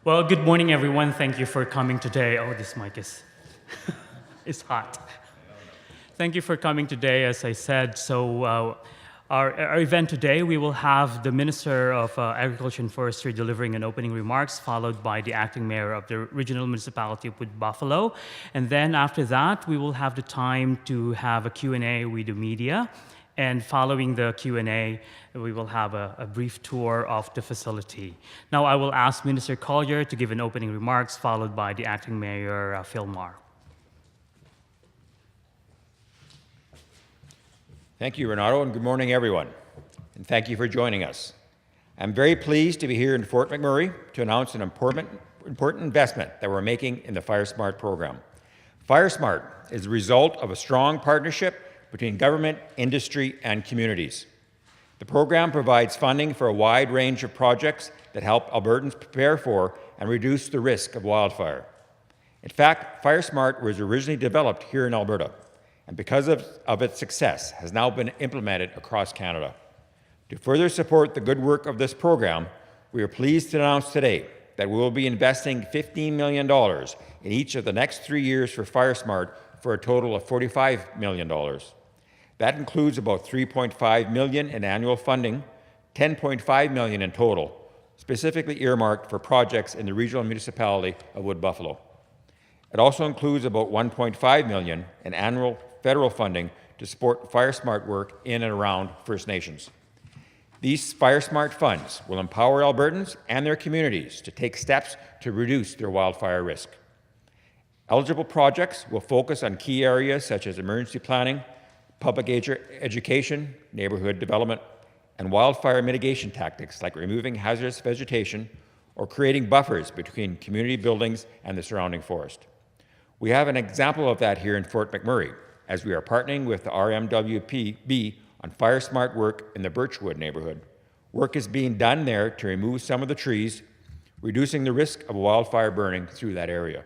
Well, good morning, everyone. Thank you for coming today. Oh, this mic is is hot. Thank you for coming today, as I said. Our event today, we will have the Minister of Agriculture and Forestry delivering an opening remarks, followed by the acting mayor of the regional municipality of Wood Buffalo. And then after that, we will have the time to have a Q&A with the media. And following the Q&A, we will have a brief tour of the facility. Now, I will ask Minister Collier to give an opening remarks, followed by the acting mayor, Phil Marr. Thank you, Renato, and good morning, everyone. And thank you for joining us. I'm very pleased to be here in Fort McMurray to announce an important investment that we're making in the FireSmart program. FireSmart is the result of a strong partnership between government, industry, and communities. The program provides funding for a wide range of projects that help Albertans prepare for and reduce the risk of wildfire. In fact, FireSmart was originally developed here in Alberta, and because of its success, has now been implemented across Canada. To further support the good work of this program, we are pleased to announce today that we will be investing $15 million in each of the next 3 years for FireSmart for a total of $45 million. That includes about $3.5 million in annual funding, $10.5 million in total, specifically earmarked for projects in the regional municipality of Wood Buffalo. It also includes about $1.5 million in annual federal funding to support FireSmart work in and around First Nations. These FireSmart funds will empower Albertans and their communities to take steps to reduce their wildfire risk. Eligible projects will focus on key areas such as emergency planning, public education, neighborhood development, and wildfire mitigation tactics like removing hazardous vegetation or creating buffers between community buildings and the surrounding forest. We have an example of that here in Fort McMurray, as we are partnering with the RMWB on FireSmart work in the Birchwood neighborhood. Work is being done there to remove some of the trees, reducing the risk of wildfire burning through that area.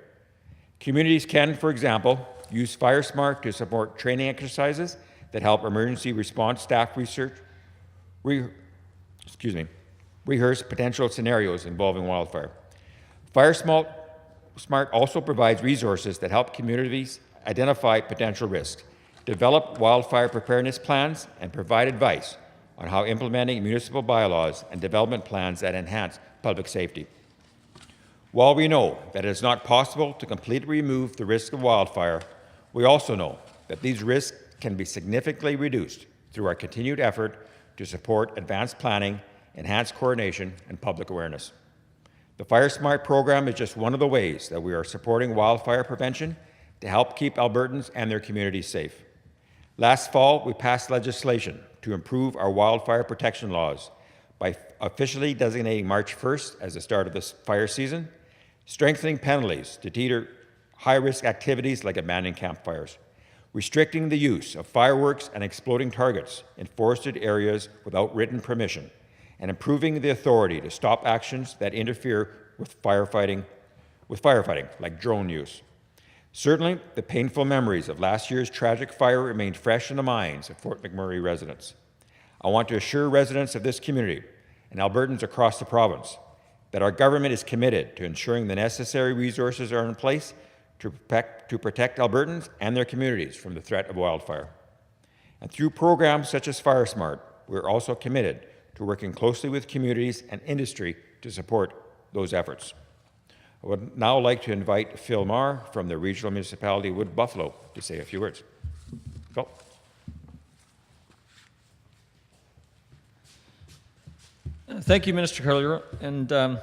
Communities can, for example, use FireSmart to support training exercises that help emergency response staff rehearse potential scenarios involving wildfire. FireSmart also provides resources that help communities identify potential risks, develop wildfire preparedness plans, and provide advice on how implementing municipal bylaws and development plans that enhance public safety. While we know that it is not possible to completely remove the risk of wildfire, we also know that these risks can be significantly reduced through our continued effort to support advanced planning, enhanced coordination, and public awareness. The FireSmart program is just one of the ways that we are supporting wildfire prevention to help keep Albertans and their communities safe. Last fall, we passed legislation to improve our wildfire protection laws by officially designating March 1st as the start of this fire season, strengthening penalties to deter high-risk activities like abandoning campfires, restricting the use of fireworks and exploding targets in forested areas without written permission, and improving the authority to stop actions that interfere with firefighting, like drone use. Certainly, the painful memories of last year's tragic fire remain fresh in the minds of Fort McMurray residents. I want to assure residents of this community and Albertans across the province that our government is committed to ensuring the necessary resources are in place to protect Albertans and their communities from the threat of wildfire. And through programs such as FireSmart, we're also committed to working closely with communities and industry to support those efforts. I would now like to invite Phil Marr from the regional municipality of Wood Buffalo to say a few words. Phil. Thank you, Minister Collier, and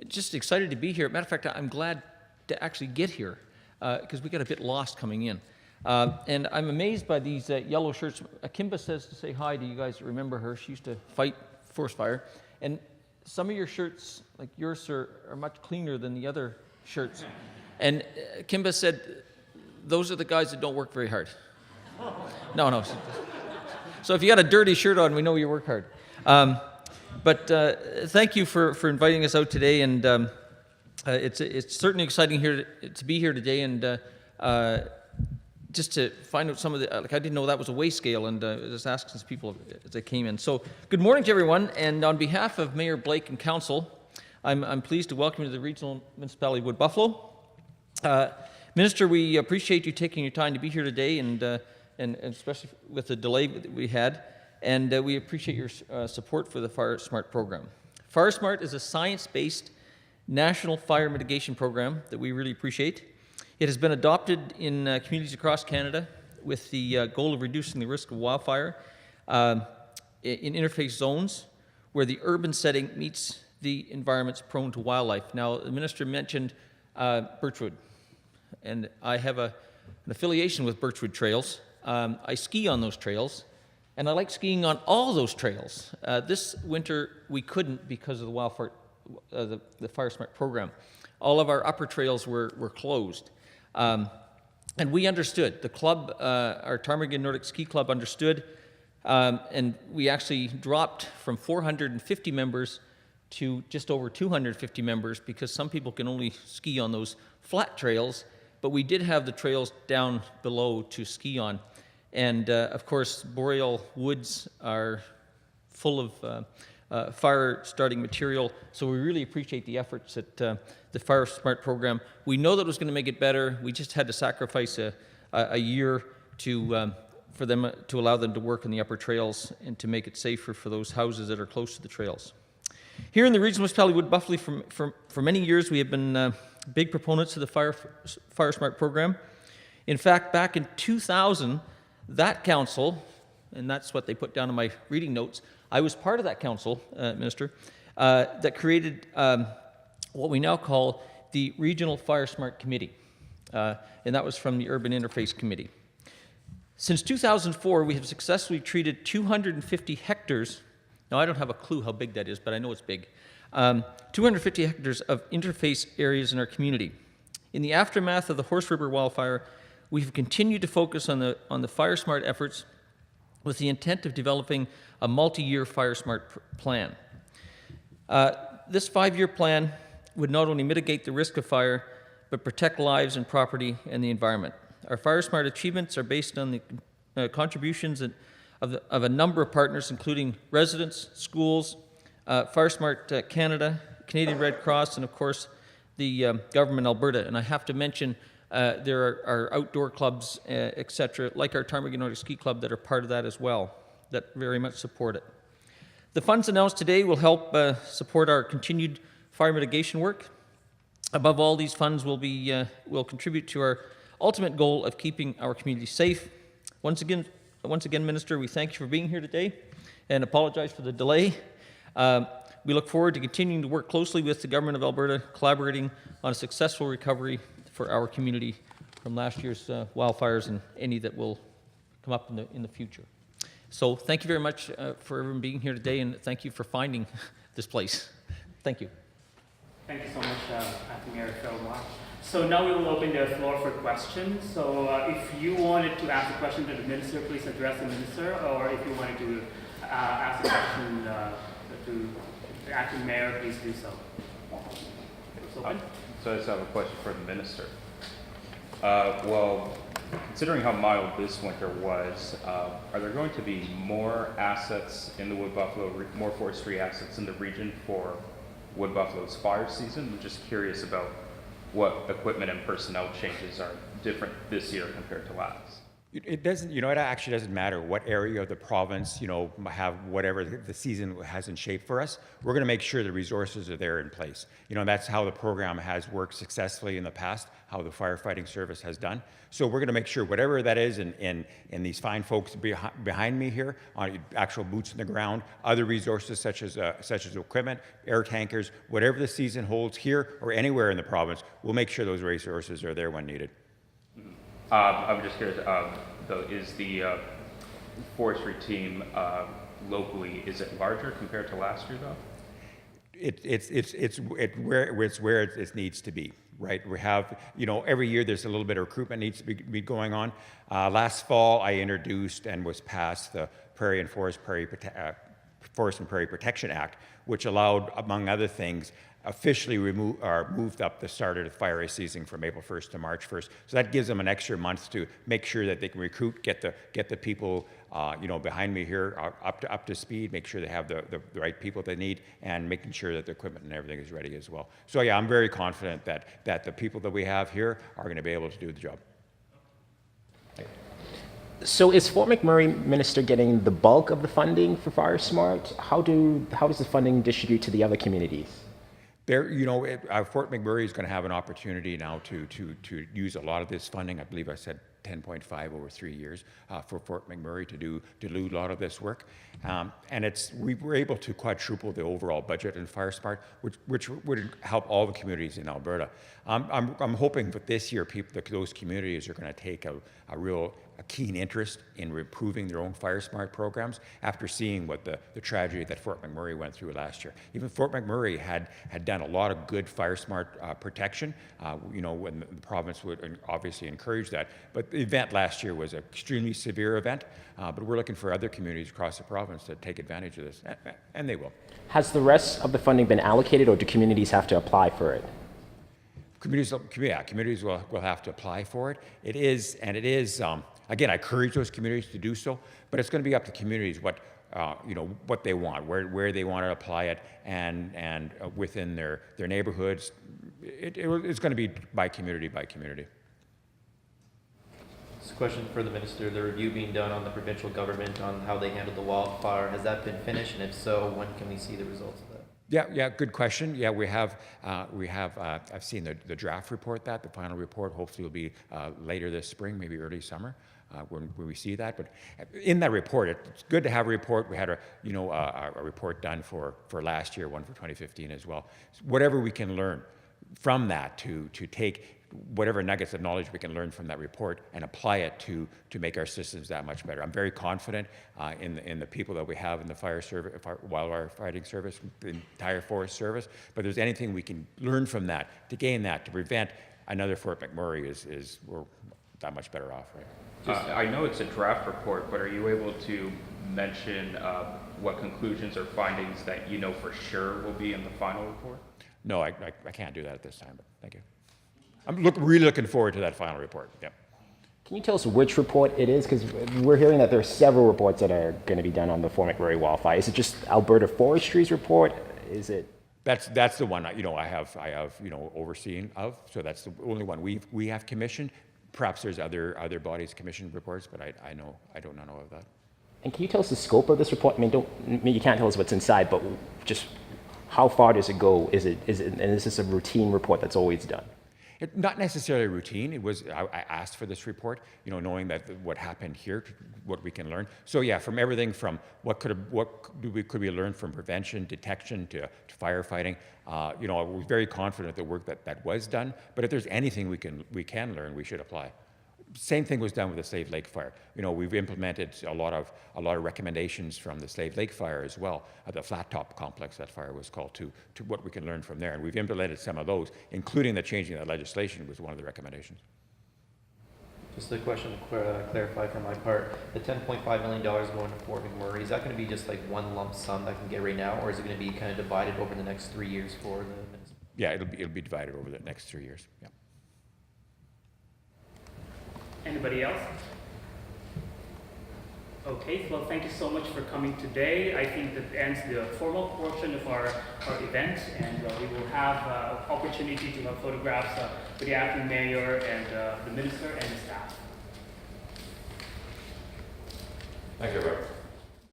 just excited to be here. Matter of fact, I'm glad to actually get here because we got a bit lost coming in. And I'm amazed by these yellow shirts. Kimba says to say hi to you guys that remember her. She used to fight forest fire. And some of your shirts, like yours, sir, are much cleaner than the other shirts. And Kimba said, those are the guys that don't work very hard. No. So if you got a dirty shirt on, we know you work hard. But thank you for inviting us out today, and it's certainly exciting here to be here today, and just to find out some of the, like I didn't know that was a weigh scale, and just asking some people as they came in. So good morning to everyone, and on behalf of Mayor Blake and Council, I'm pleased to welcome you to the Regional Municipality of Wood Buffalo. Minister, we appreciate you taking your time to be here today, and especially with the delay that we had, and we appreciate your support for the FireSmart program. FireSmart is a science-based national fire mitigation program that we really appreciate. It has been adopted in communities across Canada with the goal of reducing the risk of wildfire in interface zones where the urban setting meets the environments prone to wildlife. Now, the minister mentioned Birchwood, and I have an affiliation with Birchwood Trails. I ski on those trails, and I like skiing on all those trails. This winter, we couldn't because of the wildfire, the FireSmart program. All of our upper trails were closed. And we understood. The club, our Ptarmigan Nordic Ski Club understood, and we actually dropped from 450 members to just over 250 members because some people can only ski on those flat trails, but we did have the trails down below to ski on. And of course, boreal woods are full of fire-starting material, so we really appreciate the efforts at the FireSmart program. We know that it was going to make it better. We just had to sacrifice a year for them to allow them to work in the upper trails and to make it safer for those houses that are close to the trails. Here in the Regional Municipality of Wood Buffalo, for many years, we have been big proponents of the FireSmart program. In fact, back in 2000, that council, and that's what they put down in my reading notes, I was part of that council, Minister, that created what we now call the Regional FireSmart Committee, and that was from the Urban Interface Committee. Since 2004, we have successfully treated 250 hectares. Now, I don't have a clue how big that is, but I know it's big. 250 hectares of interface areas in our community. In the aftermath of the Horse River wildfire, we have continued to focus on the FireSmart efforts with the intent of developing a multi-year FireSmart plan. This 5-year plan would not only mitigate the risk of fire, but protect lives and property and the environment. Our FireSmart achievements are based on the contributions of a number of partners, including residents, schools, FireSmart Canada, Canadian Red Cross, and of course the government Alberta. And I have to mention there are outdoor clubs, etc., like our Ptarmigan Nordic Ski Club that are part of that as well, that very much support it. The funds announced today will help support our continued fire mitigation work. Above all, these funds will contribute to our ultimate goal of keeping our community safe. Once again, Minister, we thank you for being here today and apologize for the delay. We look forward to continuing to work closely with the Government of Alberta, collaborating on a successful recovery for our community from last year's wildfires and any that will come up in the future. So thank you very much for everyone being here today, and thank you for finding this place. Thank you. Thank you so much, Acting Mayor Philmore. So now we will open the floor for questions. So if you wanted to ask a question to the minister, please address the minister, or if you wanted to ask a question to the Acting Mayor, please do so. It's open. So I just have a question for the minister. Well, considering how mild this winter was, are there going to be more assets in the Wood Buffalo, more forestry assets in the region for Wood Buffalo's fire season? I'm just curious about what equipment and personnel changes are different this year compared to last. It doesn't, it actually doesn't matter what area of the province, have whatever the season has in shape for us. We're going to make sure the resources are there in place. That's how the program has worked successfully in the past, how the firefighting service has done. So we're going to make sure whatever that is in these fine folks behind me here, on actual boots on the ground, other resources such as equipment, air tankers, whatever the season holds here or anywhere in the province, we'll make sure those resources are there when needed. I'm just curious, though, is the forestry team locally, is it larger compared to last year, though? It's where it needs to be, right? We have, every year there's a little bit of recruitment needs to be going on. Last fall, I introduced and was passed the Forest and Prairie Protection Act, which allowed, among other things, officially moved up the start of the fire season from April 1st to March 1st. So that gives them an extra month to make sure that they can recruit, get the people behind me here are up to speed, make sure they have the right people they need, and making sure that the equipment and everything is ready as well. So yeah, I'm very confident that the people that we have here are going to be able to do the job. So is Fort McMurray, Minister, getting the bulk of the funding for FireSmart? How does the funding distribute to the other communities? There, Fort McMurray is going to have an opportunity now to use a lot of this funding. I believe I said 10.5 over 3 years for Fort McMurray to do a lot of this work, and we were able to quadruple the overall budget in FireSmart, which would help all the communities in Alberta. I'm hoping that this year those communities are going to take a keen interest in improving their own FireSmart programs after seeing what the tragedy that Fort McMurray went through last year. Even Fort McMurray had done a lot of good FireSmart protection, when the province would obviously encourage that. But the event last year was an extremely severe event, but we're looking for other communities across the province to take advantage of this, and they will. Has the rest of the funding been allocated, or do communities have to apply for it? Communities will have to apply for it. It is, again, I encourage those communities to do so, but it's going to be up to communities what they want, where they want to apply it, and within their neighborhoods. It's going to be by community by community. This is a question for the minister. The review being done on the provincial government on how they handled the wildfire, has that been finished? And if so, when can we see the results of that? Yeah, good question. Yeah, we have. I've seen the draft report. The final report hopefully will be later this spring, maybe early summer, when we see that. But in that report, it's good to have a report. We had a report done for last year, one for 2015 as well. Whatever we can learn from that to take whatever nuggets of knowledge we can learn from that report and apply it to make our systems that much better. I'm very confident in the people that we have in the fire service, wildfire fighting service, the entire forest service. But if there's anything we can learn from that to gain that to prevent another Fort McMurray, we're that much better off, right? I know it's a draft report, but are you able to mention what conclusions or findings that you know for sure will be in the final report? No, I can't do that at this time, but thank you. I'm really looking forward to that final report. Yeah. Can you tell us which report it is? Because we're hearing that there are several reports that are going to be done on the Fort McMurray wildfire. Is it just Alberta Forestry's report? Is it? That's the one I have overseen of. So that's the only one we have commissioned. Perhaps there's other bodies commissioned reports, but I don't know of that. And can you tell us the scope of this report? I mean, you can't tell us what's inside, but just how far does it go? And is this a routine report that's always done? Not necessarily routine. It was I asked for this report, knowing that what happened here, what we can learn. So yeah, from everything from what could we learn from prevention, detection to firefighting. I was very confident the work that was done. But if there's anything we can learn, we should apply. Same thing was done with the Slave Lake fire. We've implemented a lot of recommendations from the Slave Lake fire as well, the flat top complex that fire was called, to what we can learn from there. And we've implemented some of those, including the changing of the legislation was one of the recommendations. Just a question to clarify from my part, the $10.5 million going to Fort McMurray, is that going to be just like one lump sum that I can get right now, or is it going to be kind of divided over the next 3 years for the minister? Yeah, it'll be divided over the next 3 years. Yeah. Anybody else? Okay, well, thank you so much for coming today. I think that ends the formal portion of our event, and we will have opportunity to have photographs with the acting mayor and the minister and the staff. Thank you, Robert.